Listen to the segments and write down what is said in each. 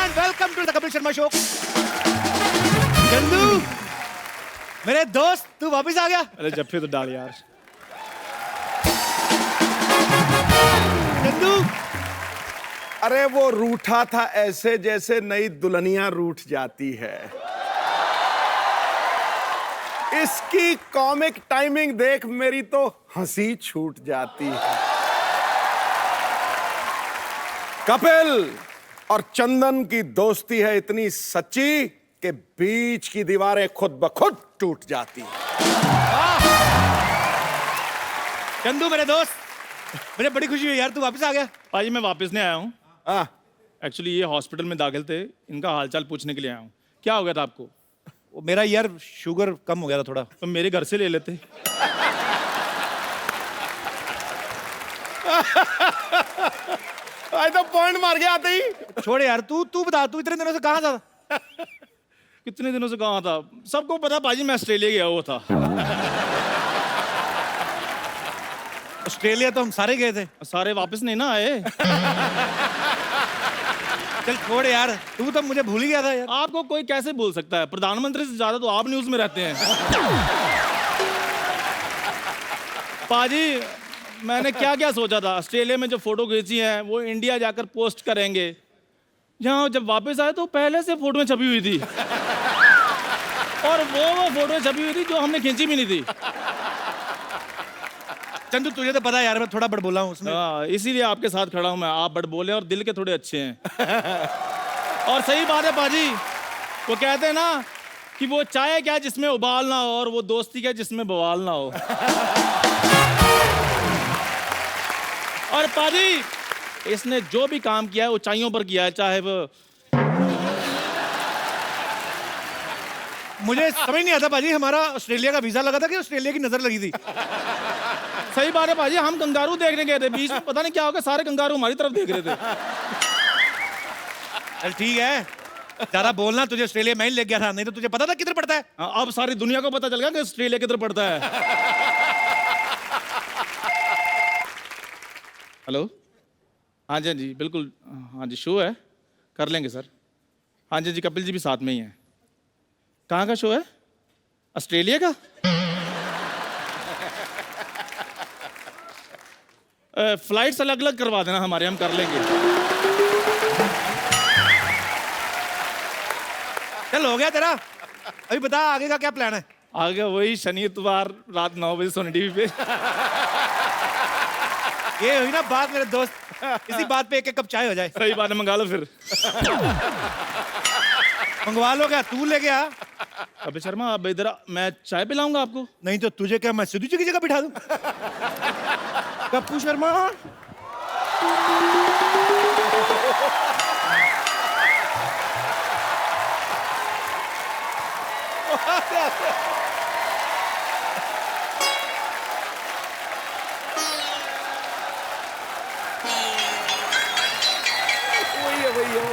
And welcome to the Kapil Sharma show. Chandu मेरे दोस्त, तू वापस आ गया। अरे जफ्फे तो डाल यार। चंदू अरे वो रूठा था ऐसे जैसे नई दुल्हनियां रूठ जाती है। इसकी कॉमिक टाइमिंग देख मेरी तो हंसी छूट जाती है। कपिल और चंदन की दोस्ती है इतनी सच्ची कि बीच की दीवारें खुद ब खुद टूट जाती हैं। चंदू मेरे दोस्त, मुझे बड़ी खुशी हुई यार, तू वापस आ गया। पाजी मैं वापस नहीं आया हूँ। हाँ, एक्चुअली ये हॉस्पिटल में दाखिल थे, इनका हालचाल पूछने के लिए आया हूँ। क्या हो गया था आपको? वो मेरा यार शुगर कम हो गया था थोड़ा। तो मेरे घर से ले लेते। आज तो पॉइंट मार के आते ही। छोड़ यार, तू बता, तू इतने दिनों से कहाँ था? कितने दिनों से कहाँ था? सबको पता पाजी मैं ऑस्ट्रेलिया गया हुआ था। ऑस्ट्रेलिया तो हम सारे गए थे। सारे वापस नहीं ना आए। चल छोड़ यार, तू तो मुझे भूल ही गया था यार। आपको कोई कैसे बोल सकता है? प्रधानमंत्री से ज्यादा तो आप न्यूज में रहते हैं। पाजी मैंने क्या क्या सोचा था, ऑस्ट्रेलिया में जो फोटो खींची है वो इंडिया जाकर पोस्ट करेंगे। यहाँ जब वापस आए तो पहले से फोटो छपी हुई थी, और वो फोटो छपी हुई थी जो हमने खींची भी नहीं थी। चंदू तुझे तो पता है यार, मैं थोड़ा बड़ बोला हूँ उसमें। हाँ, इसीलिए आपके साथ खड़ा हूं मैं। आप बड़ बोले और दिल के थोड़े अच्छे हैं। और सही बात है पाजी, वो कहते हैं ना कि वो चाय क्या जिसमें उबाल ना हो, और वो दोस्ती क्या जिसमें बवाल ना हो। और पाजी इसने जो भी काम किया है ऊंचाइयों पर किया है, चाहे वो मुझे समझ नहीं आता पाजी, हमारा ऑस्ट्रेलिया का वीजा लगा था कि ऑस्ट्रेलिया की नजर लगी थी? सही बात है पाजी, हम कंगारू देखने गए थे, बीच में पता नहीं क्या होगा, सारे कंगारू हमारी तरफ देख रहे थे। चल ठीक है, ज्यादा बोलना, तुझे ऑस्ट्रेलिया में ही ले गया था, नहीं तो तुझे पता था किधर पड़ता है। हाँ, अब सारी दुनिया को पता चल गया कि ऑस्ट्रेलिया किधर पड़ता है। हेलो, हाँ जी, हाँ जी, बिल्कुल, हाँ जी, शो है, कर लेंगे सर। हाँ जी, जी, कपिल जी भी साथ में ही हैं। कहाँ का शो है? ऑस्ट्रेलिया का? फ्लाइट्स अलग अलग करवा देना हमारे, हम कर लेंगे। चल हो गया तेरा, अभी बता आगे का क्या प्लान है? आगे वही शनि इतवार रात 9 बजे सोनी टीवी पे। ये हुई ना बात मेरे दोस्त, इसी बात पे एक एक कप चाय हो जाए। सही बात है, मंगा लो फिर। मंगवा लो, क्या तू ले गया? अबे शर्मा, अब इधर मैं चाय पिलाऊंगा आपको। नहीं तो तुझे क्या मैं सिद्धू जी की जगह बिठा दूं? कप्पू शर्मा वही है।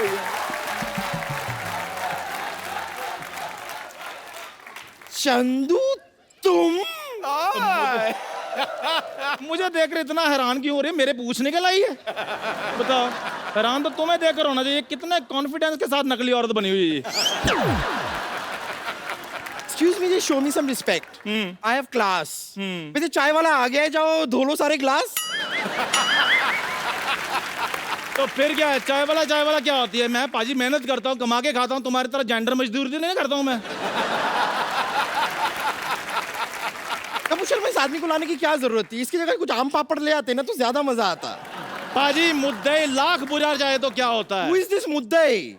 चंदू तुम मुझे देख रहे इतना हैरान क्यों हो रहे? मेरे पूछने के लाई है? बताओ, हैरान तो तुम्हें देखकर होना चाहिए, कितने कॉन्फिडेंस के साथ नकली औरत बनी हुई है। Excuse me, just show me some respect. I have class. वैसे चाय वाला आ गया है, जाओ धो लो सारे ग्लास। तो फिर क्या है, चाय वाला क्या होती है? मैं पाजी मेहनत करता हूँ, कमा के खाता हूँ, तुम्हारी तरह जेंडर मजदूरी नहीं करता हूँ मैं। कपूर शर्मा, इस आदमी को लाने की क्या जरूरत थी? इसकी जगह कुछ आम पापड़ ले आते ना तो ज्यादा मजा आता। पाजी मुद्दे लाख बुझा जाए तो क्या होता है? Who is this मुद्दे?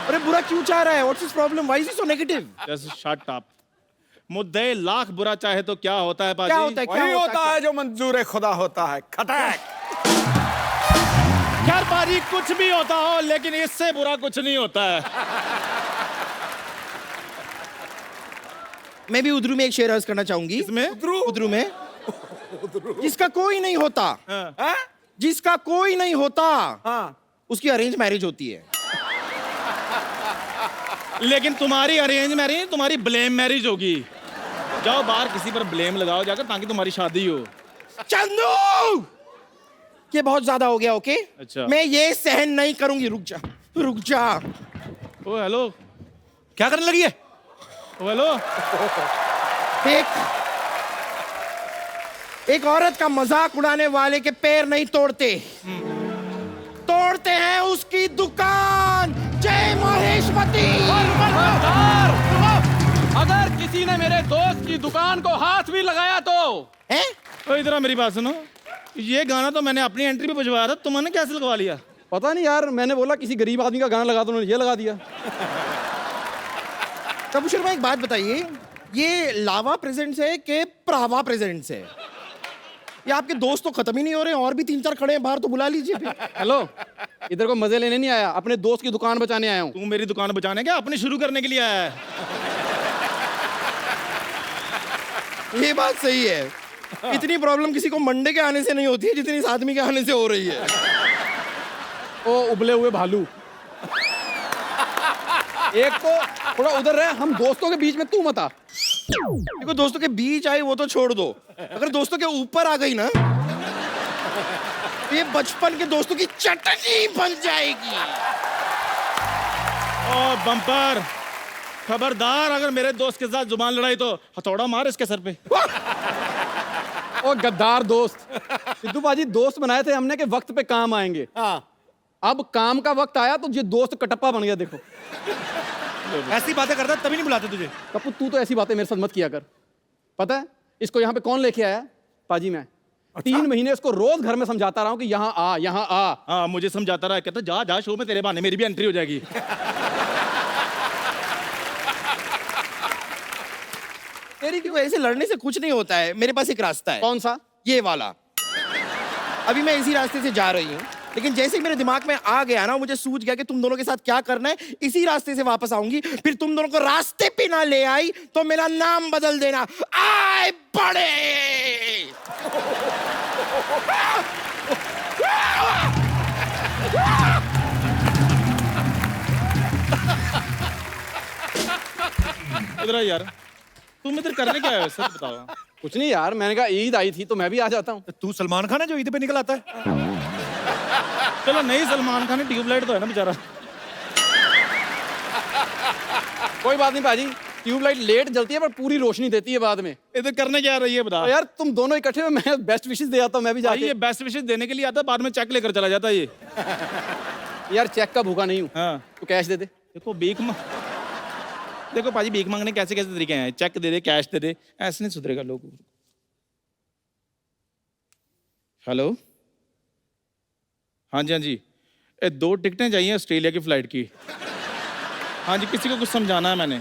अरे बुरा क्यों चाह रहा है? What's his problem? Why is he so negative? Just shut up. मुद्दे लाख बुरा चाहे तो क्या होता है पाजी? क्या होता है? वही होता है जो मंजूर खुदा होता है, खटैक। यार पाजी कुछ भी होता हो, लेकिन इससे बुरा कुछ नहीं होता है। मैं भी उधरू में एक शेर अर्ज करना चाहूंगी। इसमें उधरू में जिसका कोई नहीं होता, हाँ? जिसका कोई नहीं होता, हाँ। उसकी अरेंज मैरिज होती है। लेकिन तुम्हारी अरेंज मैरिज, तुम्हारी ब्लेम मैरिज होगी। जाओ बाहर किसी पर ब्लेम लगाओ जाकर, ताकि तुम्हारी शादी हो। चंदू, ये बहुत ज्यादा हो गया। ओके, अच्छा। मैं ये सहन नहीं करूंगी। रुक जा। रुक जा। ओ हेलो, क्या करने लगी है? ओ हेलो। एक औरत का मजाक उड़ाने वाले के पैर नहीं तोड़ते, तोड़ते हैं उसकी दुकान। जय महेशमती। अगर किसी ने मेरे दोस्त की दुकान को हाथ भी लगाया तो हैं? ओ इधर आ, मेरी बात सुनो। ये गाना तो मैंने अपनी एंट्री पे बजवाया था, तुमने कैसे लगवा लिया? पता नहीं यार, मैंने बोला किसी गरीब आदमी का गाना लगा दो, उन्होंने ये लगा दिया। कपूर शर्मा एक बात बताइए, ये लावा प्रेजेंट्स है कि प्रावा प्रेजेंट्स है? ये आपके दोस्त तो खत्म ही नहीं हो रहे, और भी 3-4 खड़े हैं बाहर, तो बुला लीजिए फिर। हेलो, इधर को मजे लेने नहीं आया, अपने दोस्त की दुकान बचाने आया हूँ। तू मेरी दुकान बचाने क्या अपनी शुरू करने के लिए आया है? ये बात सही है। इतनी प्रॉब्लम किसी को मंडे के आने से नहीं होती है जितनी इस आदमी के आने से हो रही है। ओ उबले हुए भालू, एक तो थोड़ा उधर रहे, हम दोस्तों के बीच में तू मत आ। देखो, दोस्तों के बीच आई वो तो छोड़ दो, अगर दोस्तों के ऊपर आ गई ना, तो ये बचपन के दोस्तों की चटनी बन जाएगी। ओ बम्पर, खबरदार अगर मेरे दोस्त के साथ जुबान लड़ाई तो हथौड़ा मार इसके सर पे। ओ गद्दार दोस्त, सिद्धू बाजी दोस्त बनाए थे हमने कि वक्त पे काम आएंगे। अब काम का वक्त आया तो ये दोस्त कटप्पा बन गया। देखो ऐसी बातें करता तभी नहीं बुलाते तुझे। कपूर, तू तो ऐसी बातें मेरे साथ मत किया कर। पता है इसको यहाँ पे कौन लेके आया? पाजी मैं। 3 महीने इसको रोज घर में समझाता रहा हूँ कि यहाँ आ, यहाँ आ। हाँ, मुझे समझाता रहा, कहता जा जा शो में, तेरे बहाने मेरी भी एंट्री हो जाएगी। तेरी क्यों, ऐसे लड़ने से कुछ नहीं होता है। मेरे पास एक रास्ता है। कौन सा? ये वाला। अभी मैं इसी रास्ते से जा रही हूँ, लेकिन जैसे ही मेरे दिमाग में आ गया ना, मुझे सूझ गया कि तुम दोनों के साथ क्या करना है, इसी रास्ते से वापस आऊंगी। फिर तुम दोनों को रास्ते पे ना ले आई तो मेरा नाम बदल देना। आए बड़े। इधर आ यार, तुम इधर करने क्या आए हो? सच बताओ। कुछ नहीं यार, मैंने कहा ईद आई थी तो मैं भी आ जाता हूँ। तू सलमान खान है जो ईद पे निकल आता है? चलो नहीं, सलमान खान ट्यूबलाइट तो है ना बेचारा। कोई बात नहीं पाजी, ट्यूबलाइट लेट जलती है पर पूरी रोशनी देती है बाद में। इधर करने क्या आ रही है बता। तो यार तुम दोनों इकट्ठे हो, मैं बेस्ट विशेस दे आता हूँ मैं भी भाई जाके। ये बेस्ट विशेस देने के लिए आता है, बाद में चेक लेकर चला जाता है ये। यार चेक का भूखा नहीं हूँ। हाँ तो कैश दे दे। देखो देखो पाजी, भीख मांगने कैसे कैसे तरीके हैं। चेक दे दे, कैश दे दे, ऐसे नहीं सुधरेगा लोग। हेलो, हाँ जी हाँ जी, ये 2 टिकटें चाहिए ऑस्ट्रेलिया की फ्लाइट की। हाँ जी, किसी को कुछ समझाना है मैंने।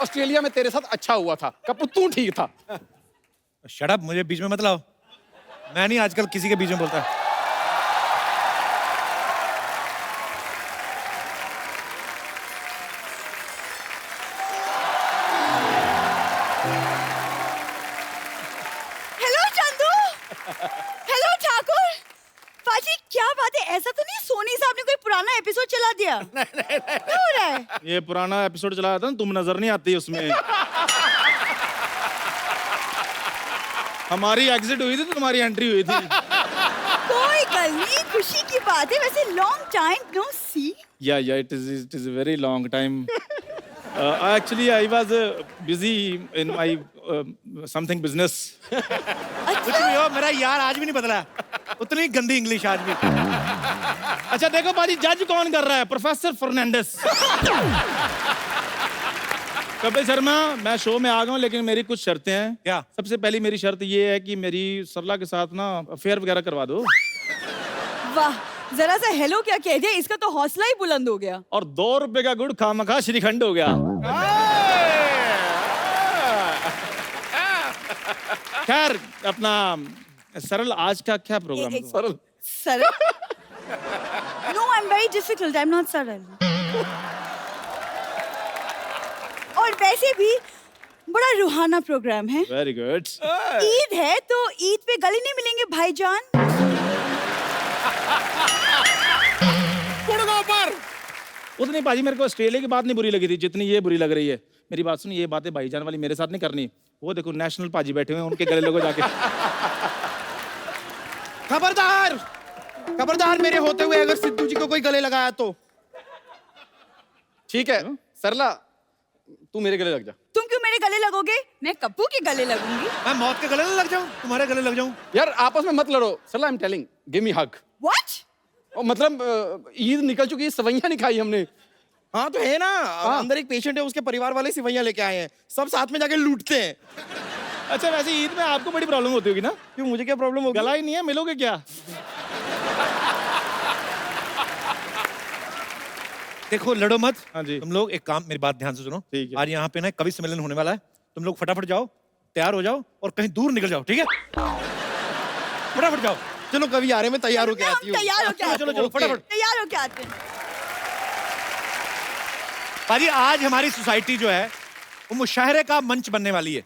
ऑस्ट्रेलिया में तेरे साथ अच्छा हुआ था कपूर, तू ठीक था। शट अप, मुझे बीच में मत लाओ। मैं नहीं आजकल किसी के बीच में बोलता। हेलो चंदू। हेलो ठाकुर। पाजी क्या बात है, ऐसा तो नहीं सोनी साहब ने कोई पुराना एपिसोड चला दिया? क्या हो रहा है? ये पुराना एपिसोड चलाया था ना, तुम नजर नहीं आती उसमें। हमारी एग्जिट हुई थी तो तुम्हारी एंट्री हुई थी। कोई गल नहीं, खुशी की बात है। वैसे लॉन्ग टाइम नो सी। या it is a very long time. Actually I was busy in my something business. कुछ भी हो, मेरा यार आज भी नहीं बदला। उतनी गंदी इंग्लिश आज भी। अच्छा देखो पाजी, जज कौन कर रहा है? प्रोफेसर फर्नांडिस। कपिल शर्मा, मैं शो में आ गया हूँ लेकिन मेरी कुछ शर्तें हैं। क्या? सबसे पहली मेरी शर्त ये है कि मेरी सरला के साथ ना अफेयर वगैरह करवा दो। वाह, जरा सा हेलो क्या कह दिया, इसका तो हौसला ही बुलंद हो गया। और 2 रुपए का गुड़ खामखा श्रीखंड हो गया। खैर अपना सरल, आज का क्या प्रोग्राम है? सरल सरल? No, I am very difficult, I am not सरल। और वैसे भी बड़ा रूहाना प्रोग्राम है। Very good. ईद है तो ईद पे गले नहीं मिलेंगे भाईजान। उतनी पाजी मेरे को ऑस्ट्रेलिया की बात नहीं बुरी लगी थी जितनी ये बुरी लग रही है। मेरी बात सुन, ये बातें भाईजान वाली मेरे साथ नहीं करनी। वो देखो नेशनल पाजी बैठे हुए हैं, उनके गले लगो जाके। खबरदार, खबरदार मेरे होते हुए अगर सिद्धू जी को कोई गले लगाया तो। ठीक है सरला, तू मेरे गले लग जा। तुम क्यों मेरे गले लगोगे? मैं कप्पू के गले लगूंगी। मैं मौत के गले न लग जाऊं, तुम्हारे गले लग जाऊं। यार आपस में मत लड़ो। Sarla, I am telling, give me hug. What? और मतलब ईद निकल चुकी है, सवैयां नहीं खाई हमने। हाँ तो है ना, अंदर एक पेशेंट है, उसके परिवार वाले सिवैयां लेके आए हैं, सब साथ में जाके लूटते हैं। अच्छा वैसे ईद में आपको बड़ी प्रॉब्लम होती होगी ना? क्यों, मुझे क्या प्रॉब्लम होगी? गला ही नहीं है, मिलोगे क्या? देखो लड़ो मत। हाँ जी। तुम लोग एक काम, मेरी बात ध्यान से सुनो। ठीक है। आज यहाँ पे ना कवि सम्मेलन होने वाला है, तुम लोग फटाफट जाओ, तैयार हो जाओ और कहीं दूर निकल जाओ, ठीक है? फटाफट जाओ। चलो कभी आ रहे, मैं तैयार होके आती हूँ। तैयार हो क्या? चलो चलो फटाफट। तैयार हो क्या आते हैं? पाजी आज हमारी सोसाइटी जो है वो मुशायरे का मंच बनने वाली है।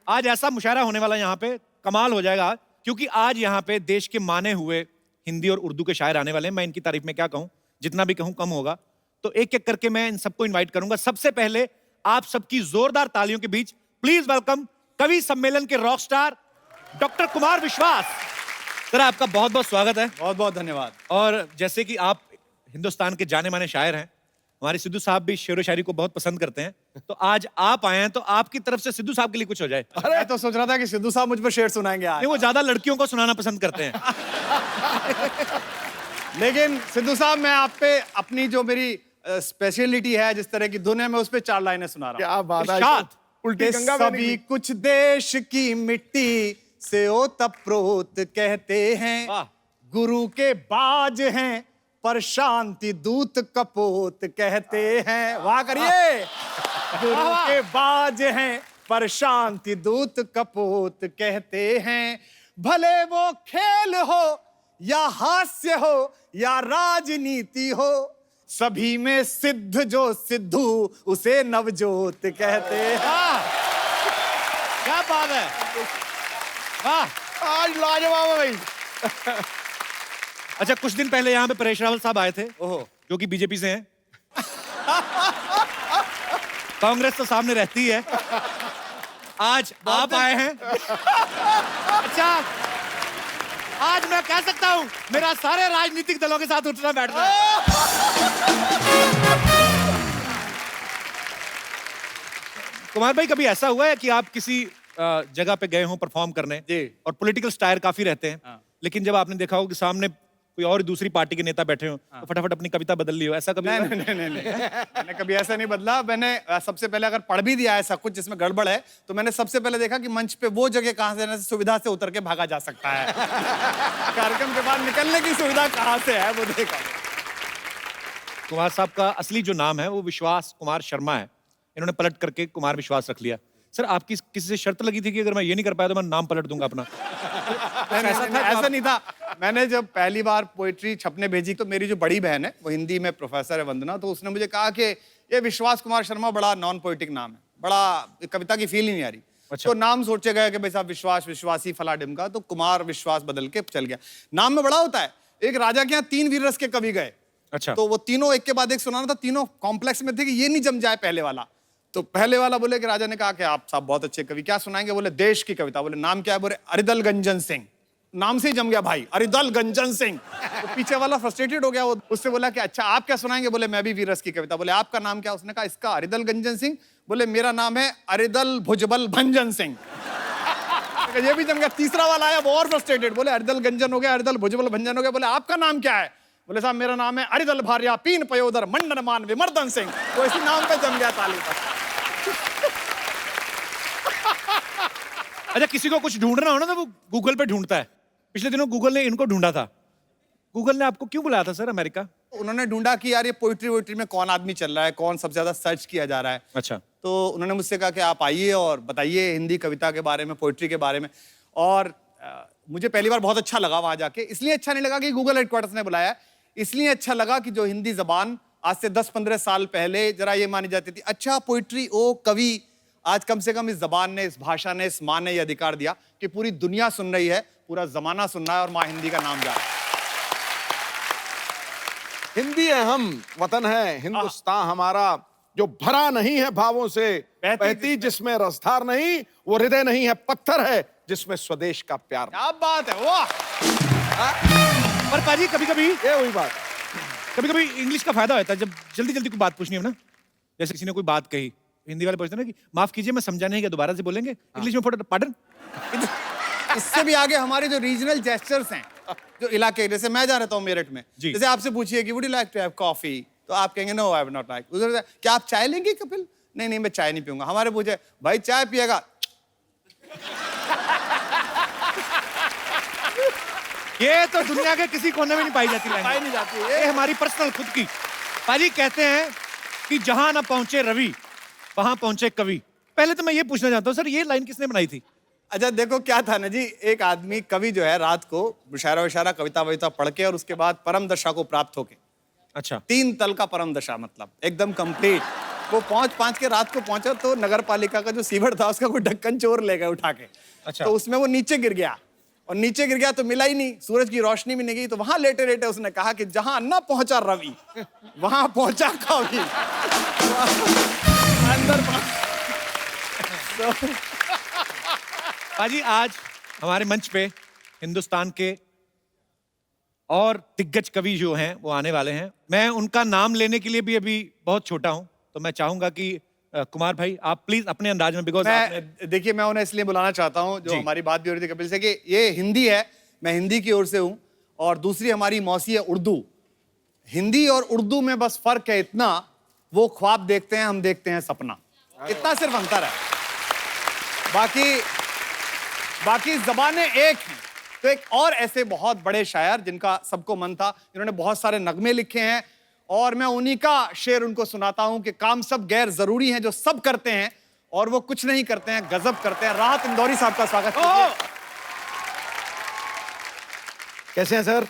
आज ऐसा मुशायरा होने वाला है यहाँ पे, कमाल हो जाएगा, क्योंकि आज यहाँ पे देश के माने हुए हिंदी और उर्दू के शायर आने वाले हैं। मैं इनकी तारीफ में क्या कहूँ, जितना भी कहूँ कम होगा। तो एक एक करके मैं इन सबको इनवाइट करूंगा। सबसे पहले आप सबकी जोरदार तालियों के बीच प्लीज वेलकम कवि सम्मेलन के रॉक स्टार डॉक्टर कुमार विश्वास। सर आपका बहुत बहुत स्वागत है। बहुत बहुत धन्यवाद। और जैसे कि आप हिंदुस्तान के जाने माने शायर हैं, हमारे सिद्धू साहब भी शेर व शायरी को बहुत पसंद करते हैं, तो आज आप आए हैं तो आपकी तरफ से सिद्धू साहब के लिए कुछ हो जाए। मैं तो सोच रहा था कि सिद्धू साहब मुझ पर शेर सुनाएंगे आज, नहीं, वो ज्यादा लड़कियों को सुनाना पसंद करते हैं। लेकिन सिद्धू साहब मैं आप पे अपनी जो मेरी स्पेशलिटी है, जिस तरह की धुन है, मैं उस पे 4 लाइनें सुना रहा हूँ। क्या बात है, इरशाद। उल्टी कि गंगा में सभी कुछ देश की मिट्टी से ओतप्रोत कहते हैं, वाह। गुरु के बाज हैं पर शांति दूत कपोत कहते हैं। वाह करिए। गुरु के बाज हैं पर शांति दूत कपोत कहते हैं। भले वो खेल हो या हास्य हो या राजनीति हो, सभी में सिद्ध जो सिद्धू उसे नवजोत कहते हैं। क्या बात है, वाह। आज लाजवाब है भाई। अच्छा कुछ दिन पहले यहाँ पे परेश रावल साहब आए थे, जो कि बीजेपी से हैं। कांग्रेस तो सामने रहती है। आज आप आए हैं। अच्छा आज मैं कह सकता हूं मेरा सारे राजनीतिक दलों के साथ उठना बैठना है। कुमार भाई कभी ऐसा हुआ है कि आप किसी जगह पे गए हों परफॉर्म करने और पॉलिटिकल स्टायर काफी रहते हैं, लेकिन जब आपने देखा हो कि सामने कोई और दूसरी पार्टी के नेता बैठे हो तो फटाफट अपनी कविता बदल ली हो, ऐसा कभी हुआ है? नहीं मैंने कभी ऐसा नहीं बदला। मैंने सबसे पहले अगर पढ़ भी दिया ऐसा कुछ जिसमें गड़बड़ है, तो मैंने सबसे पहले देखा कि मंच पे वो जगह कहां से सुविधा से उतर के भागा जा सकता है। कार्यक्रम के बाद निकलने की सुविधा कहां से है वो देखा। कुमार साहब का असली जो नाम है वो विश्वास कुमार शर्मा है, इन्होंने पलट करके कुमार विश्वास रख लिया। सर आपकी किसी से शर्त लगी थी कि अगर मैं ये नहीं कर पाया तो मैं नाम पलट दूंगा अपना? ऐसा नहीं था। मैंने जब पहली बार पोइट्री छपने भेजी तो मेरी जो बड़ी बहन है वो हिंदी में प्रोफेसर है, वंदना, तो उसने मुझे कहा कि ये विश्वास कुमार शर्मा बड़ा नॉन पोइटिक नाम है, बड़ा कविता की फील ही नहीं आ रही। अच्छा। तो नाम सोचे गए कि भाई साहब विश्वास विश्वासी फला डिमका, तो कुमार विश्वास बदल के चल गया। नाम में बड़ा होता है। एक राजा के यहाँ 3 वीर रस के कवि गए। अच्छा। तो वो तीनों एक के बाद एक सुनाना था, तीनों कॉम्प्लेक्स में थे कि ये नहीं जम जाए पहले वाला। तो पहले वाला बोले कि राजा ने कहा कि आप साहब बहुत अच्छे कवि, क्या सुनाएंगे? बोले देश की कविता। बोले नाम क्या है? बोले अरिदल गंजन सिंह। नाम से ही जम गया भाई, अरिदल गंजन सिंह। तो पीछे वाला फ्रस्ट्रेटेड हो गया, वो उससे बोला कि अच्छा आप क्या सुनाएंगे? बोले मैं भी वीरस की कविता। बोले आपका नाम क्या? उसने कहा इसका अरिदल गंजन सिंह। बोले मेरा नाम है अरिदल भुजबल भंजन सिंह। ये भी जम गया। तीसरा वाला आया, वो और फ्रस्ट्रेटेड, बोले अरिदल गंजन हो गया, अरिदल भुजबल भंजन हो गया। बोले आपका नाम क्या है? बोले साहब मेरा नाम है अरिदल भार्या पीन पयोदर मंडन मान विमर्दन सिंह। वो इसी नाम पे जम गया ताली पर। अच्छा किसी को कुछ ढूंढना हो ना तो वो गूगल पे ढूंढता है। पिछले दिनों गूगल ने इनको ढूंढा था। गूगल ने आपको क्यों बुलाया था सर अमेरिका? उन्होंने ढूंढा कि यार ये पोइट्री वोइट्री में कौन आदमी चल रहा है, कौन सबसे ज्यादा सर्च किया जा रहा है। अच्छा। तो उन्होंने मुझसे कहा कि आप आइए और बताइए हिंदी कविता के बारे में, पोइट्री के बारे में। और मुझे पहली बार बहुत अच्छा लगा वहां जाके। इसलिए अच्छा नहीं लगा कि गूगल हेडक्वार्टर्स ने बुलाया, इसलिए अच्छा लगा कि जो हिंदी जबान आज से 10-15 साल पहले जरा ये मानी जाती थी, अच्छा पोइट्री ओ कवि, आज कम से कम इस जबान ने, इस भाषा ने, इस मां ने ये अधिकार दिया कि पूरी दुनिया सुन रही है, पूरा जमाना सुन रहा है और मां हिंदी का नाम जा रहा है। हिंदी है हम, वतन है हिंदुस्तान हमारा, जो भरा नहीं है भावों से, बहती जिसमें रसधार नहीं, वो हृदय नहीं है पत्थर है जिसमें स्वदेश का प्यार। क्या बात है, वाह। पर पाजी कभी कभी ये हुई बात। इंग्लिश का फायदा होता है जब जल्दी जल्दी कोई बात पूछनी हो ना, जैसे किसी ने कोई बात कही, हिंदी वाले पूछते हैं ना कि माफ कीजिए मैं समझा नहीं, क्या दोबारा से बोलेंगे? इंग्लिश में पार्डन। इससे भी आगे हमारे जो रीजनल जेस्चर्स हैं, जो इलाके, जैसे मैं जा रहता हूँ मेरठ में, जी। जैसे आपसे पूछिए कि would you like to have coffee, तो आप कहेंगे no I would not like. उधर क्या आप चाय लेंगे कपिल? नहीं नहीं मैं चाय नहीं पीऊंगा। हमारे पूछे भाई चाय पिएगा? ये तो दुनिया के किसी कोने में नहीं पाई जाती language। पाई नहीं जाती। ये हमारी पर्सनल खुद की। पाजी कहते हैं कि जहां ना पहुंचे रवि वहां पहुंचे कवि। पहले तो मैं ये पूछना चाहता हूँ सर, ये लाइन किसने बनाई थी? अच्छा देखो क्या था ना जी, एक आदमी कवि जो है रात को मुशायरा वशायरा कविता वविता पढ़ के और उसके बाद परम दशा को प्राप्त होके, अच्छा 3 तल का परम दशा मतलब एकदम कंप्लीट, वो पहुंच के रात को पहुंचा तो नगर पालिका का जो सीवर था उसका कोई ढक्कन चोर ले गए उठा के। अच्छा। तो उसमें वो नीचे गिर गया, और नीचे गिर गया तो मिला ही नहीं, सूरज की रोशनी भी नहीं गई, तो वहां लेटे लेटे उसने कहा कि जहां न पहुंचा रवि वहां पहुंचा कवि। अंदर पाजी आज हमारे मंच पे हिंदुस्तान के और दिग्गज कवि जो हैं वो आने वाले हैं। मैं उनका नाम लेने के लिए भी अभी बहुत छोटा हूं, तो मैं चाहूंगा कि कुमार भाई आप प्लीज अपने अंदाज में, बिकॉज मैं देखिए मैं उन्हें इसलिए बुलाना चाहता हूं, जो जी। हमारी बात भी हो रही थी कपिल से कि ये हिंदी है, मैं हिंदी की ओर से हूं, और दूसरी हमारी मौसी है उर्दू। हिंदी और उर्दू में बस फर्क है इतना, वो ख्वाब देखते हैं हम देखते हैं सपना, इतना सिर्फ अंतर है, बाकी जबानें एक हैं। तो एक और ऐसे बहुत बड़े शायर जिनका सबको मन था, जिन्होंने बहुत सारे नगमे लिखे हैं, और मैं उन्हीं का शेर उनको सुनाता हूं कि काम सब गैर जरूरी हैं जो सब करते हैं और वो कुछ नहीं करते हैं, गजब करते हैं। राहत इंदौरी साहब का स्वागत कीजिए। कैसे हैं सर?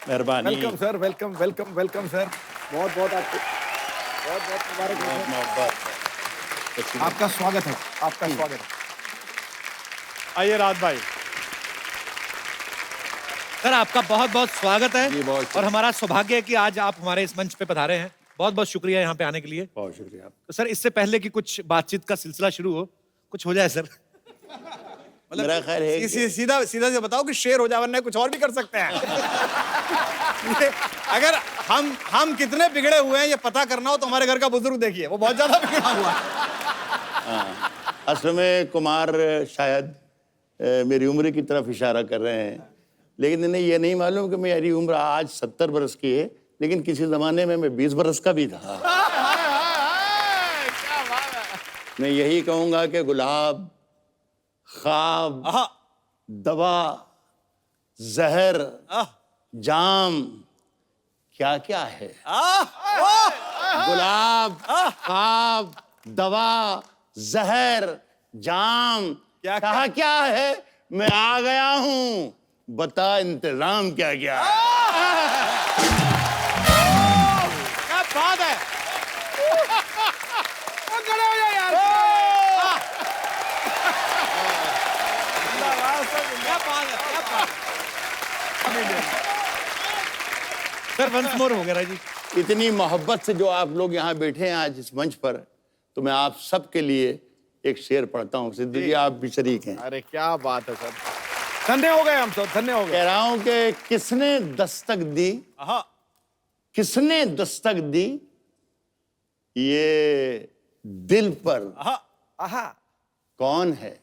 मेहरबानी। Welcome sir, welcome welcome welcome sir. बहुत बहुत आपको बहुत बहुत मुबारक हो। आपका स्वागत है, आपका स्वागत है। आइए राहत भाई। सर आपका बहुत बहुत स्वागत है, जी, बहुत और हमारा सौभाग्य है कि आज आप हमारे इस मंच पे पधारे हैं। बहुत बहुत शुक्रिया यहाँ पे आने के लिए। बहुत शुक्रिया। तो सर इससे पहले कि कुछ बातचीत का सिलसिला शुरू हो, कुछ हो जाए सर। मेरा ख्याल है कि सीधा से बताओ कि शेर हो जाए, वरना कुछ और भी कर सकते हैं। अगर हम कितने बिगड़े हुए हैं ये पता करना हो तो हमारे घर का बुजुर्ग देखिए, वो बहुत ज्यादा बिगड़ा हुआ है। असल में कुमार शायद मेरी उम्र की तरफ इशारा कर रहे हैं, लेकिन इन्हें ये नहीं मालूम कि मेरी उम्र आज 70 बरस की है, लेकिन किसी जमाने में मैं 20 बरस का भी था। मैं यही कहूंगा कि गुलाब, ख्वाब, दवा, जहर, जाम क्या क्या है। गुलाब, ख्वाब, दवा, जहर, जाम क्या कहा क्या है। मैं आ गया हूं, बता इंतजाम क्या क्या है। क्या बात है। खड़े हो जाओ यार। क्या बात है, क्या बात है। सर वंस मोर हो गया जी। इतनी मोहब्बत से जो आप लोग यहाँ बैठे हैं आज इस मंच पर, तो मैं आप सबके लिए एक शेर पढ़ता हूँ। सिद्धू जी आप भी शरीक हैं। अरे क्या बात है सर, धन्य हो गए हम सब, धन्य हो गए। कह रहा हूं कि किसने दस्तक दी, किसने दस्तक दी ये दिल पर, कौन है।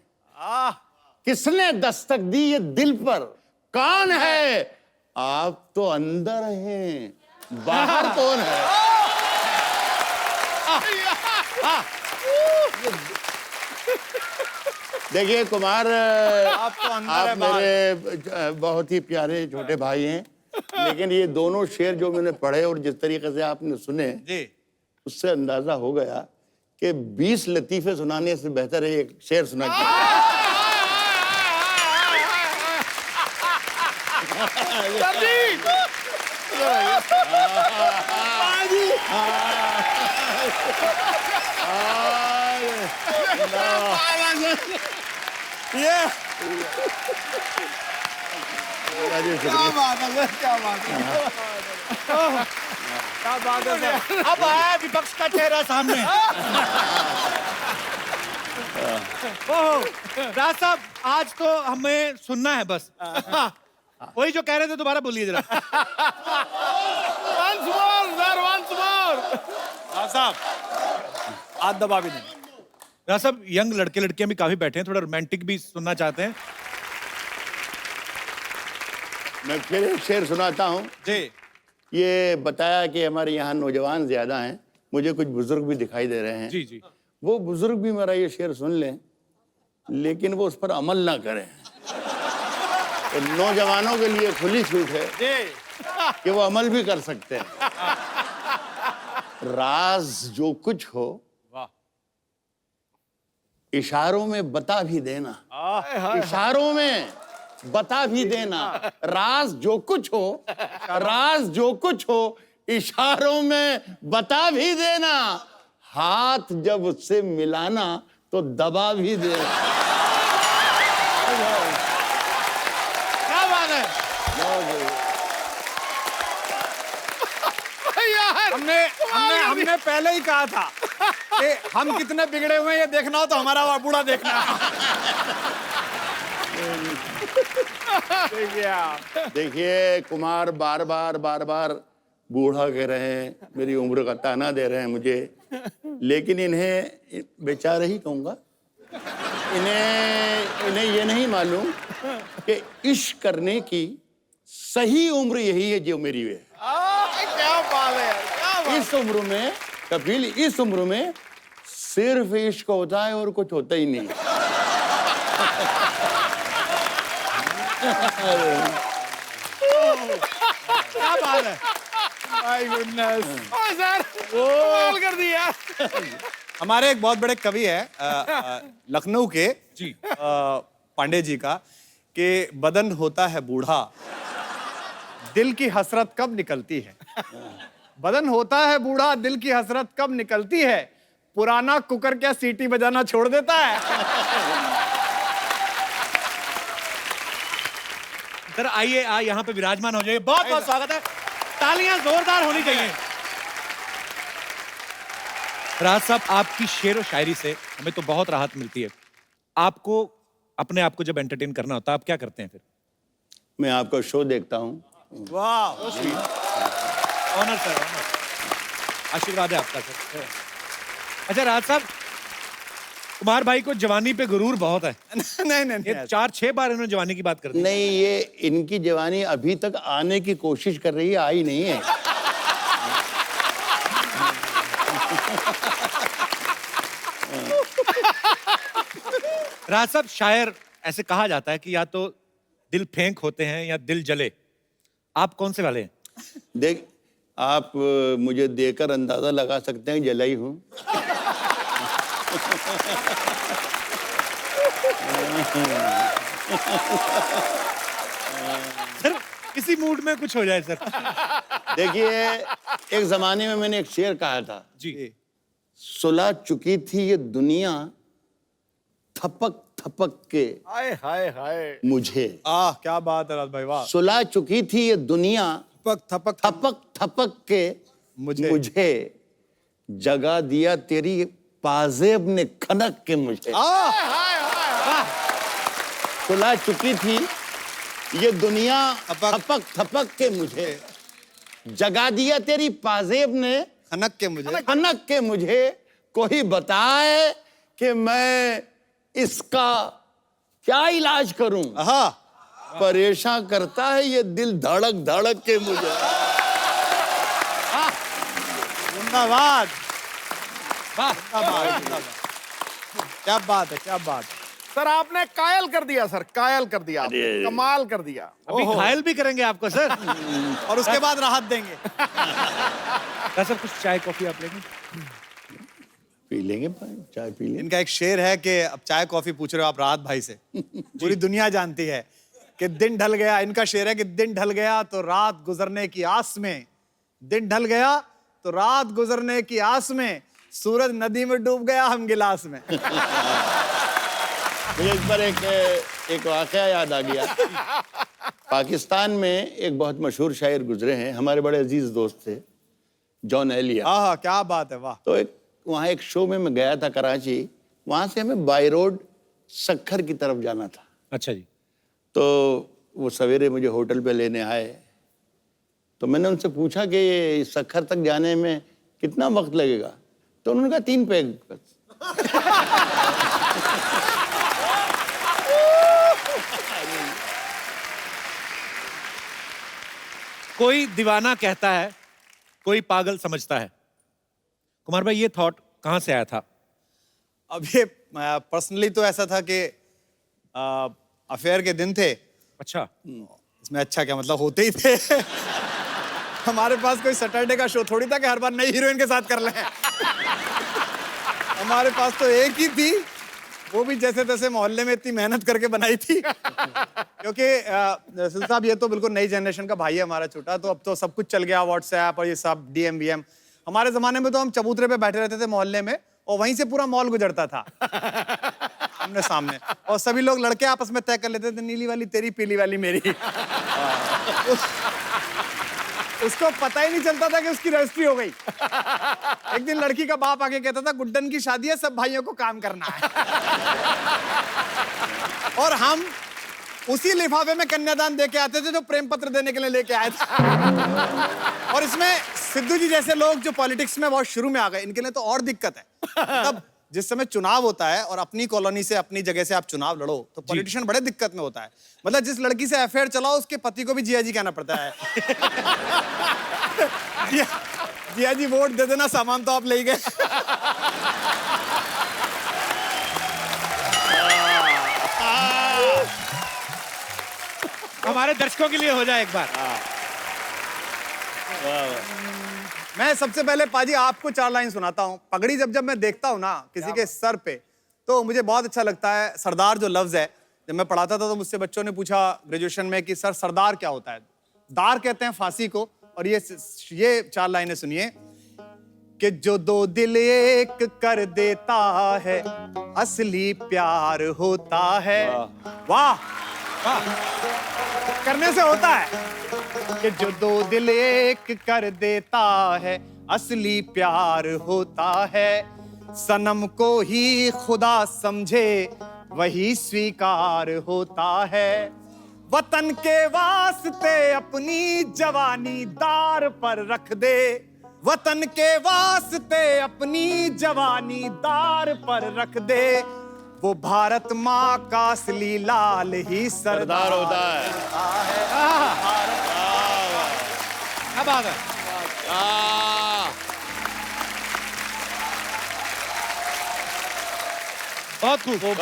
किसने दस्तक दी ये दिल पर, कौन है। आप तो अंदर हैं, बाहर कौन है। देखिए कुमार, आप तो अंदर है, आप मेरे बहुत ही प्यारे छोटे भाई हैं, लेकिन ये दोनों शेर जो मैंने पढ़े और जिस तरीके से आपने सुने जी। उससे अंदाजा हो गया कि 20 लतीफे सुनाने से बेहतर है एक शेर सुना के। ये क्या बात है, क्या बात है, क्या बात है सर। अब आया विपक्ष का चेहरा सामने। ओह राज साहब, आज तो हमें सुनना है बस। वही जो कह रहे थे दोबारा बोलिए जरा। Once more, sir, once more. साहब हाथ दबा भी दें। राज साहब, यंग लड़के लड़कियां भी काफी बैठे हैं, थोड़ा रोमांटिक भी सुनना चाहते हैं। मैं फिर एक शेर सुनाता हूँ। जी। ये बताया कि हमारे यहाँ नौजवान ज्यादा हैं, मुझे कुछ बुजुर्ग भी दिखाई दे रहे हैं। जी जी। वो बुजुर्ग भी मेरा ये शेर सुन लें, लेकिन वो उस पर अमल ना करें। तो नौजवानों के लिए खुली छूट है कि वो अमल भी कर सकते हैं। राज जो कुछ हो इशारों में बता भी देना, इशारों में बता भी देना। राज जो कुछ हो, राज जो कुछ हो इशारों में बता भी देना। हाथ जब उससे मिलाना तो दबा भी देना। क्या बात है। हमने पहले ही कहा था कि हम कितने बिगड़े हुए हैं ये देखना हो तो हमारा बूढ़ा देखना। देखिए कुमार बार बार बूढ़ा कह रहे हैं, मेरी उम्र का ताना दे रहे हैं मुझे, लेकिन इन्हें बेचारे ही कहूंगा। इन्हें ये नहीं मालूम कि इश्क करने की सही उम्र यही है जो मेरी है। क्या बात है। इस उम्र में कपिल, इस उम्र में सिर्फ इश्क होता है और कुछ होता ही नहीं। क्या बात है। My goodness. सर कमाल कर दिया। हमारे एक बहुत बड़े कवि है लखनऊ के जी। पांडे जी का, कि बदन होता है बूढ़ा दिल की हसरत कब निकलती है। बदन होता है बूढ़ा दिल की हसरत कब निकलती है, पुराना कुकर क्या सीटी बजाना छोड़ देता है। सर आइए, यहाँ पे विराजमान हो जाइए। बहुत बहुत स्वागत है, तालियां जोरदार होनी चाहिए। राज साहब, आपकी शेर और शायरी से हमें तो बहुत राहत मिलती है। आपको अपने आप को जब एंटरटेन करना होता है, आप क्या करते हैं फिर? मैं आपका शो देखता हूँ। वाह। ऑनर सर, ऑनर, आशीर्वाद है आपका सर। अच्छा राज साहब, कुमार भाई को जवानी पे गुरूर बहुत है। नहीं ये 4-6 बार इन्होंने जवानी की बात कर दी। नहीं, ये इनकी जवानी अभी तक आने की कोशिश कर रही है, आई नहीं है। राज साहब, शायर ऐसे कहा जाता है कि या तो दिल फेंक होते हैं या दिल जले, आप कौन से वाले हैं? देख, आप मुझे देकर अंदाजा लगा सकते हैं जलाई हूं। सर किसी मूड में कुछ हो जाए सर। देखिए, एक जमाने में मैंने एक शेर कहा था, जी। सुलह चुकी थी ये दुनिया थपक थपक के हाय हाय हाय। मुझे। क्या बात है राज भाई, वाह। सुलह चुकी थी ये दुनिया थपक थपक थपक थपक के मुझे जगा दिया तेरी पाजेब ने खनक के मुझे। सुलह चुकी थी ये दुनिया थपक थपक के मुझे जगा दिया तेरी पाजेब ने खनक के मुझे। कोई बताए कि मैं इसका क्या इलाज करूं। परेशान करता है ये दिल धड़क धड़क के मुझे। जिंदाबाद। क्या बात है, क्या बात है। सर आपने कायल कर दिया, सर कायल कर दिया, कमाल कर दिया। अभी घायल भी करेंगे आपको सर। और उसके बाद राहत देंगे। सर कुछ चाय कॉफी आप लेंगे? पी लेंगे, चाय पी लेंगे। इनका एक शेर है कि अब चाय कॉफी पूछ रहे हो आप राहत भाई से, पूरी दुनिया जानती है कि दिन ढल गया। इनका शेर है कि दिन ढल गया तो रात गुजरने की आस में, दिन ढल गया तो रात गुजरने की आस में, सूरज नदी में डूब गया हम गिलास में। मुझे इस पर एक वाकया याद आ गया। पाकिस्तान में एक बहुत मशहूर शायर गुजरे हैं, हमारे बड़े अजीज दोस्त थे, जॉन एलिया। क्या बात है, वाह। तो वहाँ एक शो में मैं गया था कराची, वहाँ से हमें बाई रोड सक्खर की तरफ जाना था। अच्छा जी। तो वो सवेरे मुझे होटल पे लेने आए, तो मैंने उनसे पूछा कि ये सक्खर तक जाने में कितना वक्त लगेगा, तो उन्होंने कहा 3 पैग बस। कोई दीवाना कहता है, कोई पागल समझता है। कुमार भाई, ये थॉट कहां से आया था? अब ये पर्सनली तो ऐसा था कि अफेयर के दिन थे, अच्छा, इसमें अच्छा क्या मतलब होते ही थे। हमारे पास कोई सैटरडे का शो थोड़ी था कि हर बार नई हीरोइन के साथ कर लें। हमारे पास तो एक ही थी, वो भी जैसे तैसे मोहल्ले में इतनी मेहनत करके बनाई थी। क्योंकि सिल साहब ये तो बिल्कुल नई जनरेशन का भाई है हमारा छोटा, तो अब तो सब कुछ चल गया, व्हाट्सएप और ये सब डीएम वीएम। हमारे जमाने में तो हम चबूतरे पे बैठे रहते थे मोहल्ले में, और वहीं से पूरा मॉल गुजरता था आमने सामने, और सभी लोग लड़के आपस में तय कर लेते थे, नीली वाली तेरी, पीली वाली मेरी। उसको पता ही नहीं चलता था कि उसकी रजिस्ट्री हो गई। एक दिन लड़की का बाप आके कहता था, गुड्डन की शादी है, सब भाइयों को काम करना है। और हम उसी लिफाफे में कन्यादान दे के आते थे जो प्रेम पत्र देने के लिए लेके आए थे। और इसमें सिद्धू जी जैसे लोग जो पॉलिटिक्स में बहुत शुरू में आ गए, इनके लिए तो और दिक्कत है। तब जिस समय चुनाव होता है और अपनी कॉलोनी से, अपनी जगह से आप चुनाव लड़ो, तो पॉलिटिशियन बड़े दिक्कत में होता है। मतलब जिस लड़की से अफेयर चलाओ, उसके पति को भी जिया जी कहना पड़ता है। जिया जी वोट दे देना, सामान तो आप ले गए। हमारे दर्शकों के लिए हो जाए एक बार। मैं सबसे पहले पाजी आपको 4 लाइन सुनाता हूँ। पगड़ी जब मैं देखता हूँ ना किसी के सर पे, तो मुझे बहुत अच्छा लगता है। सरदार जो लफ्ज है, जब मैं पढ़ाता था तो मुझसे बच्चों ने पूछा ग्रेजुएशन में कि सर सरदार क्या होता है। दार कहते हैं फांसी को, और ये 4 लाइनें सुनिए कि जो 2 दिल एक कर देता है, असली प्यार होता है। वाह वाह, करने से होता है कि जो 2 दिल एक कर देता है, असली प्यार होता है। सनम को ही खुदा समझे, वही स्वीकार होता है। वतन के वास्ते अपनी जवानी दार पर रख दे, वतन के वास्ते अपनी जवानी दार पर रख दे। वो भारत माँ का असली लाल ही सरदार होता है। क्या बात है। बहुत खूब।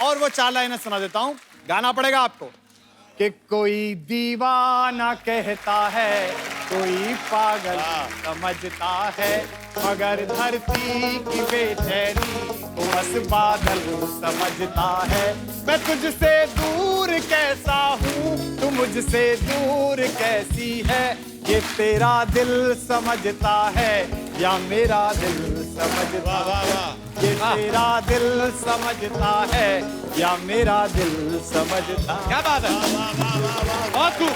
और वो 4 लाइनें सुना देता हूँ, गाना पड़ेगा आपको। कि कोई दीवाना कहता है, कोई पागल समझता है, मगर धरती की बेचैनी को बस बादल समझता है। मैं तुझसे दूर कैसा हूँ, तू मुझसे दूर कैसी है, ये तेरा दिल समझता है या मेरा दिल समझता है। ये तेरा दिल समझता है या मेरा दिल समझता है। क्या बात है। बहुत खूब।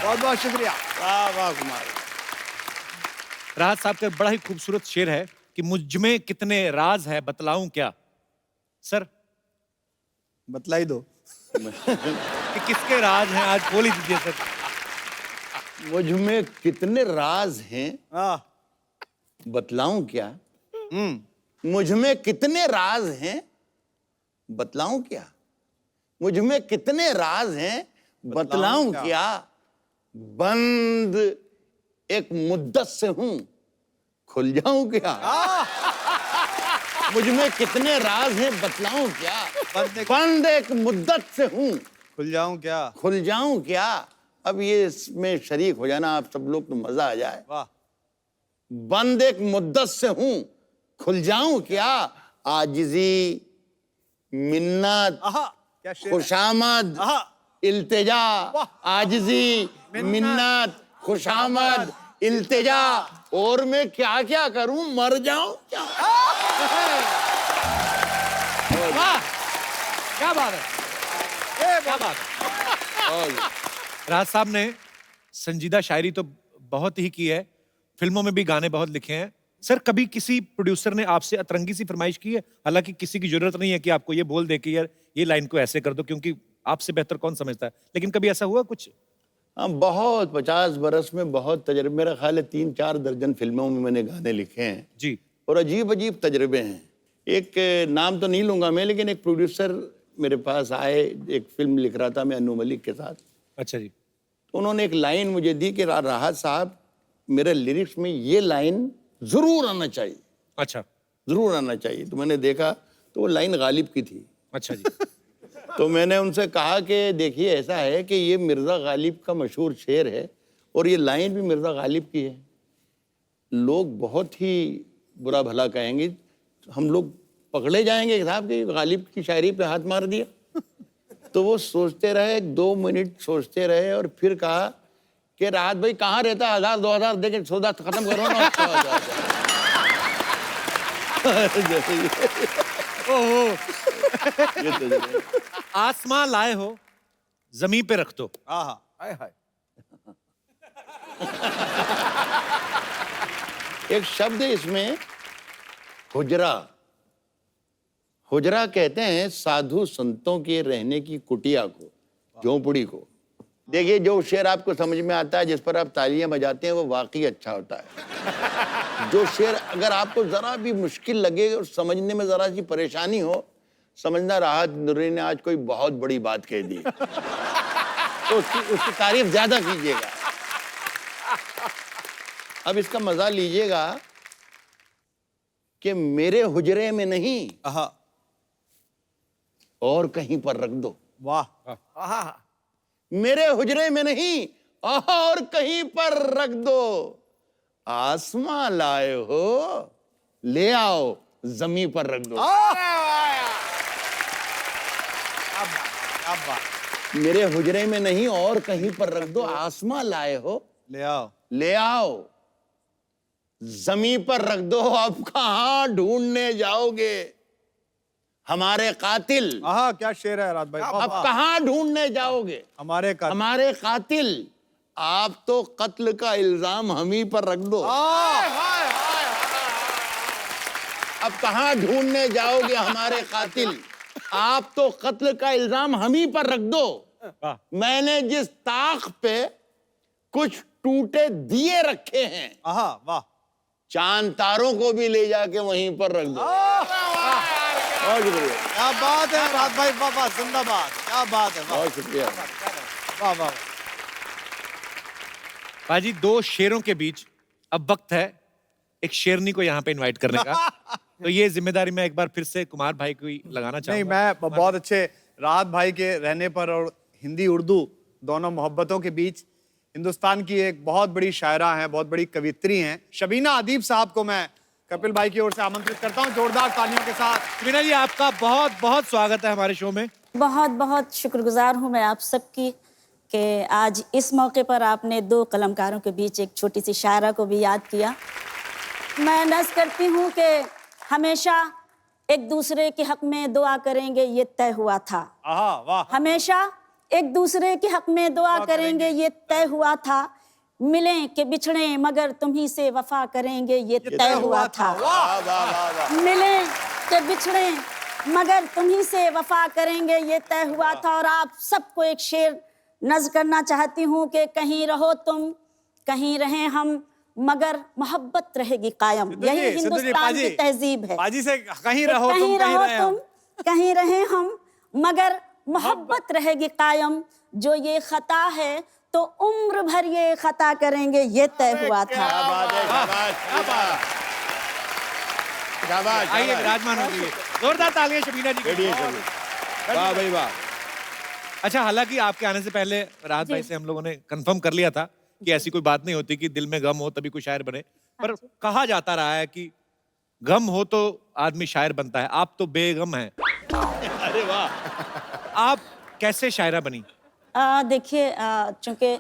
बहुत बहुत शुक्रिया। वाह वाह कुमार। राहत साहब का बड़ा ही खूबसूरत शेर है कि मुझ में कितने राज है, बतलाऊं क्या। सर बतला ही दो कि किसके राज हैं, आज बोल ही दीजिए सर। मुझ में कितने राज हैं, हाँ। बतलाऊं क्या। मुझ में कितने राज हैं, बतलाऊं क्या। मुझ में कितने राज हैं, बतलाऊं क्या। बंद एक मुद्दत से हूं, खुल जाऊं क्या। मुझ में कितने राज हैं, बतलाऊं क्या। बंद एक मुद्दत से हूं, खुल जाऊं क्या। खुल जाऊं क्या। अब ये इसमें शरीक हो जाना आप सब लोग, तो मजा आ जाए। वाह। बंद एक मुद्दत से हूं, खुल जाऊं क्या। आजिजी, मिन्नत, क्या शेर है। खुशामद, इल्तिजा। आजिजी, मिन्नत, खुशामद, इल्तिजा। और मैं क्या क्या करूं, मर जाऊं क्या। वाह, क्या बात है। क्या बात है। राज साहब ने संजीदा शायरी तो बहुत ही की है, फिल्मों में भी गाने बहुत लिखे हैं। सर कभी किसी प्रोड्यूसर ने आपसे अतरंगी सी फरमाइश की है, हालांकि किसी की जरूरत नहीं है कि आपको ये बोल दे कि यार ये लाइन को ऐसे कर दो, क्योंकि आपसे बेहतर कौन समझता है, लेकिन कभी ऐसा हुआ कुछ? हाँ, बहुत 50 बरस में बहुत तजर्बे, मेरा ख्याल है 3-4 दर्जन फिल्मों में मैंने गाने लिखे हैं जी। और अजीब अजीब तजर्बे हैं। एक नाम तो नहीं लूंगा मैं, लेकिन एक प्रोड्यूसर मेरे पास आए, एक फिल्म लिख रहा था मैं अनु मलिक के साथ। अच्छा जी। तो उन्होंने एक लाइन मुझे दी कि राहत साहब, मेरे लिरिक्स में ये लाइन जरूर आना चाहिए, अच्छा जरूर आना चाहिए। तो मैंने देखा तो वो लाइन गालिब की थी। अच्छा जी। तो मैंने उनसे कहा कि देखिए ऐसा है कि ये मिर्ज़ा गालिब का मशहूर शेर है और ये लाइन भी मिर्ज़ा गालिब की है, लोग बहुत ही बुरा भला कहेंगे, हम लोग पकड़े जाएंगे साहब कि गालिब की शायरी पे हाथ मार दिया। तो वो सोचते रहे, 2 मिनट सोचते रहे और फिर कहा कि राहत भाई कहाँ रहता है, 1000-2000 दे के सौदा खत्म करो ना। ये तो जो है। आसमां लाए हो जमीन पे रख दो। आहा हाय हाय। एक शब्द है इसमें, हुजरा। हुजरा कहते हैं साधु संतों के रहने की कुटिया को, झोंपड़ी को। देखिए, जो शेर आपको समझ में आता है, जिस पर आप तालियां बजाते हैं, वो वाकई अच्छा होता है। जो शेर अगर आपको जरा भी मुश्किल लगे और समझने में जरा सी परेशानी हो, समझना राहत नूरी ने आज कोई बहुत बड़ी बात कह दी, तो उसकी तारीफ ज्यादा कीजिएगा। अब इसका मजा लीजिएगा कि मेरे हुजरे में नहीं आहा और कहीं पर रख दो। वाह मेरे हुजरे में नहीं और कहीं पर रख दो, आसमां लाए हो ले आओ जमीन पर रख दो। मेरे हुजरे में नहीं और कहीं पर रख दो, आसमां लाए हो ले आओ जमीन पर रख दो। अब कहां ढूंढने जाओगे हमारे कातिल? आहा क्या शेर है राहत भाई। अब कहां ढूंढने जाओगे हमारे का हमारे कातिल? आप तो कत्ल का इल्जाम हम ही पर रख दो। अब कहां ढूंढने जाओगे हमारे कातिल? आप तो कत्ल का इल्जाम हम ही पर रख दो। मैंने जिस ताक पे कुछ टूटे दिए रखे हैं, आहा वाह चांद तारों को भी ले जाके वहीं पर रख दो। बहुत शुक्रिया, क्या बात है राहत भाई, वाह वाह जिंदाबाद, क्या बात है, वाह बहुत शुक्रिया। वाह वाह। पाजी, 2 शेरों के बीच अब वक्त है एक शेरनी को यहाँ पे इनवाइट करने का। तो ये जिम्मेदारी मैं एक बार फिर से कुमार भाई को ही लगाना नहीं, चाहूंगा। मैं बहुत अच्छे राहत भाई के रहने पर और हिंदी उर्दू दोनों मोहब्बतों के बीच हिंदुस्तान की एक बहुत बड़ी शायरा हैं, बहुत बड़ी कवित्री हैं, शबीना अदीब साहब को मैं कपिल भाई की ओर से आमंत्रित करता हूं जोरदार तालियों के साथ। शबीना जी, आपका बहुत बहुत स्वागत है हमारे शो में। बहुत बहुत शुक्रगुजार हूँ मैं आप सबकी कि आज इस मौके पर आपने 2 कलमकारों के बीच एक छोटी सी शायरा को भी याद किया। मैं नज़ करती हूँ कि हमेशा एक दूसरे के हक में दुआ करेंगे, ये तय हुआ था। आहा वाह। हमेशा एक दूसरे के हक में दुआ करेंगे, ये तय हुआ था। मिलें कि बिछड़े मगर तुम्ही से वफा करेंगे, ये तय हुआ था। मिलें कि बिछड़े मगर तुम्ही से वफा करेंगे, ये तय हुआ था। और आप सबको एक शेर नज़्म करना चाहती हूँ कि कहीं रहो तुम कहीं रहें हम, मगर मोहब्बत रहेगी कायम। यही हिंदुस्तान की तहजीब है। बाजी से कहीं रहो तुम कहीं रहें हम, मगर मोहब्बत रहेगी कायम। जो ये खता है तो उम्र भर ये खता करेंगे, ये तय हुआ था। आइए विराजमान हो जाइए। जोरदार तालियां शबीना जी के लिए। वाह भाई वाह। अच्छा, हालांकि आपके आने से पहले राहत भाई से हम लोगों ने कंफर्म कर लिया था कि ऐसी कोई बात नहीं होती कि दिल में गम हो तभी कोई शायर बने, पर कहा जाता रहा है कि गम हो तो आदमी शायर बनता है। आप तो बेगम हैं। अरे वाह। आप कैसे शायरा बनी? देखिए, चूंकि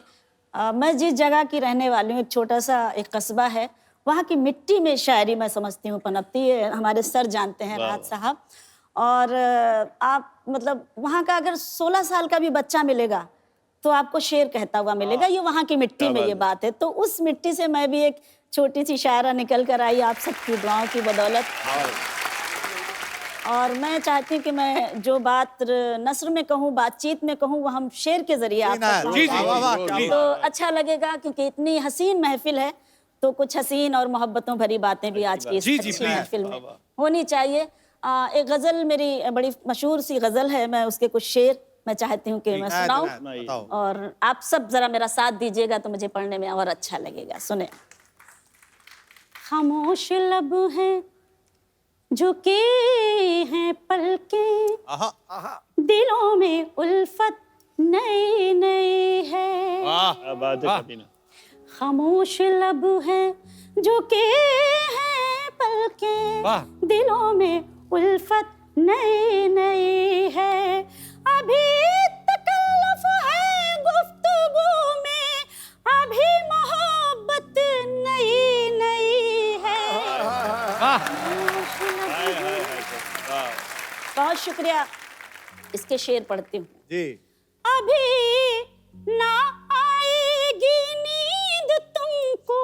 मैं जिस जगह की रहने वाली हूँ, एक छोटा सा एक कस्बा है, वहाँ की मिट्टी में शायरी मैं समझती हूँ पनपती है। हमारे सर जानते हैं राहत साहब। और आप मतलब वहाँ का अगर 16 साल का भी बच्चा मिलेगा तो आपको शेर कहता हुआ मिलेगा। ये वहाँ की मिट्टी में ये बात है। तो उस मिट्टी से मैं भी एक छोटी सी शायरा निकल कर आई आप सबकी दुआओं की बदौलत। और मैं चाहती हूँ कि मैं जो बात नस्र में कहूँ, बातचीत में कहूँ, वो हम शेर के जरिए आप तक जी, जी, पहुंचाएं। तो अच्छा लगेगा, क्योंकि इतनी हसीन महफिल है, तो कुछ हसीन और मोहब्बतों भरी बातें भी आज की इस जी, जी, अच्छी please। महफिल में होनी चाहिए। एक गजल मेरी बड़ी मशहूर सी गजल है, मैं उसके कुछ शेर मैं चाहती हूँ कि मैं सुनाऊं, और आप सब जरा मेरा साथ दीजिएगा तो मुझे पढ़ने में और अच्छा लगेगा। सुने। खामोश लब हैं झुके हैं पलकें, दिलों में उल्फत नई नई है। क्या बात है कटीना। खामोश लब हैं झुके हैं पलकें, दिलों में उल्फत नई नई है। अभी तकल्लुफ है गुफ्तगू में, अभी मोहब्बत नई नई है। बहुत शुक्रिया। इसके शेर पढ़ती हूँ। जी। अभी ना आएगी नींद तुमको,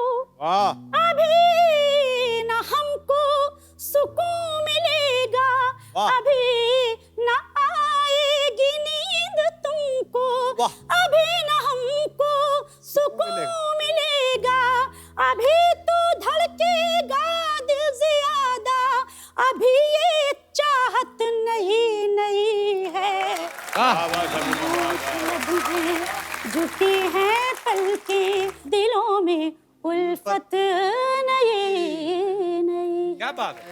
अभी ना हमको सुकून मिलेगा, अभी ना आएगी नींद तुमको, अभी ना हमको सुकून मिलेगा, अभी तो धड़केगा दिल ज्यादा, अभी ये चाहत नहीं नहीं है। झुकी हैं पलकें, दिलों में उल्फत नई नई। क्या बात है,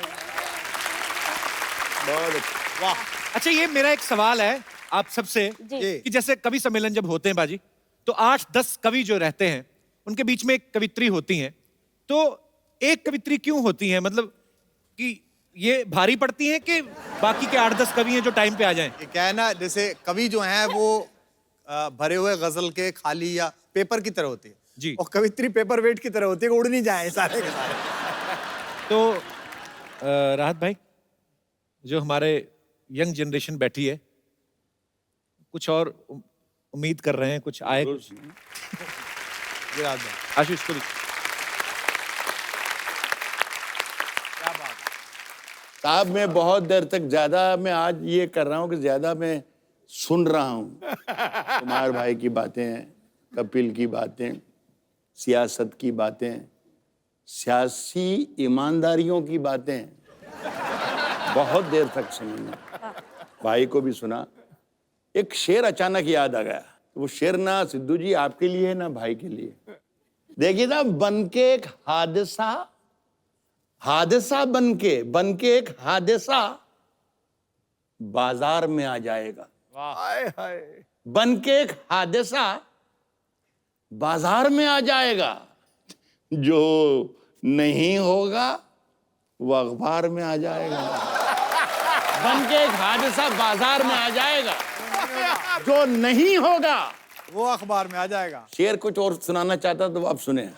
वाह। अच्छा, ये मेरा एक सवाल है आप सबसे कि जैसे कवि सम्मेलन जब होते हैं बाजी, तो 8-10 कवि जो रहते हैं उनके बीच में एक कवित्री होती हैं, तो एक कवित्री क्यों होती है? मतलब कि ये भारी पड़ती हैं कि बाकी के 8-10 कवि हैं जो टाइम पे आ जाएं? ये क्या है ना, जैसे कवि जो हैं वो भरे हुए गजल के खाली या पेपर की तरह होती है जी, और कवित्री पेपर वेट की तरह होती है, उड़ नहीं जाए सारे के सारे। तो राहत भाई, जो हमारे यंग जनरेशन बैठी है, कुछ और उम्मीद कर रहे हैं, कुछ आए कुछ? आशीष को साहब, मैं बहुत देर तक ज्यादा मैं आज ये कर रहा हूँ कि ज्यादा मैं सुन रहा हूँ। कुमार भाई की बातें, कपिल की बातें, सियासत की बातें, सियासी ईमानदारियों की बातें, बहुत देर तक सुनी। भाई को भी सुना। एक शेर अचानक याद आ गया। वो शेर ना सिद्धू जी आपके लिए है ना भाई के लिए। देखिए ना, बन के एक हादसा बन के एक हादसा बाजार में आ जाएगा। बन के एक हादसा बाजार में आ जाएगा, जो नहीं होगा वो अखबार में आ जाएगा। बन के एक हादसा बाजार में आ जाएगा, जो नहीं होगा वो अखबार में आ जाएगा। शेर कुछ और सुनाना चाहता तो आप सुने।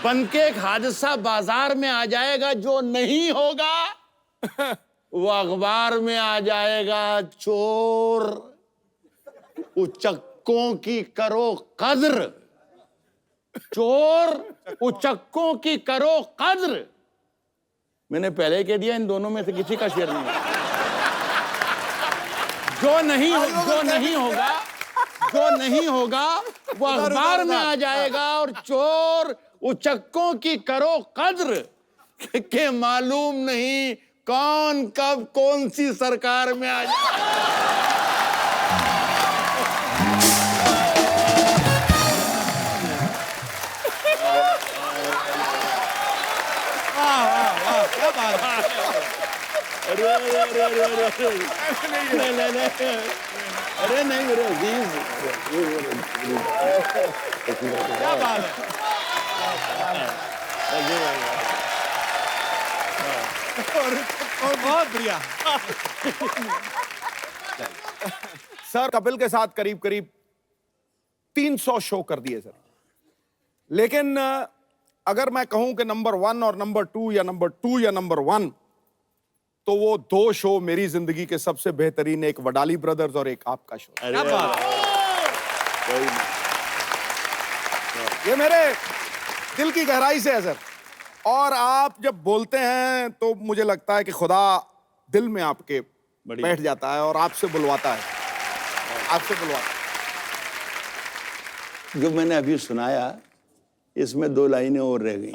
बन के एक हादसा बाजार में आ जाएगा, जो नहीं होगा वो अखबार में आ जाएगा। चोर उचक्कों की करो कद्र, चोर उचक्कों की करो कद्र। मैंने पहले कह दिया, इन दोनों में से किसी का शेर नहीं है। जो नहीं होगा वो अखबार में आ जाएगा। और चोर उचक्कों की करो कद्र, के मालूम नहीं कौन कब कौन सी सरकार में आ जाए। क्या बात है? अरे नहीं मेरे अजीज, क्या बात है? और बहुत बढ़िया। सर, कपिल के साथ करीब करीब 300 शो कर दिए सर, लेकिन अगर मैं कहूं कि नंबर 1 और नंबर 2 या नंबर 2 या नंबर 1, तो वो 2 शो मेरी जिंदगी के सबसे बेहतरीन, एक वडाली ब्रदर्स और एक आपका शो। क्या बात है? ये मेरे दिल की गहराई से है सर। और आप जब बोलते हैं तो मुझे लगता है कि खुदा दिल में आपके बैठ जाता है और आपसे बुलवाता है, आपसे बुलवाता है। जो मैंने अभी सुनाया, इसमें 2 लाइनें और रह गई।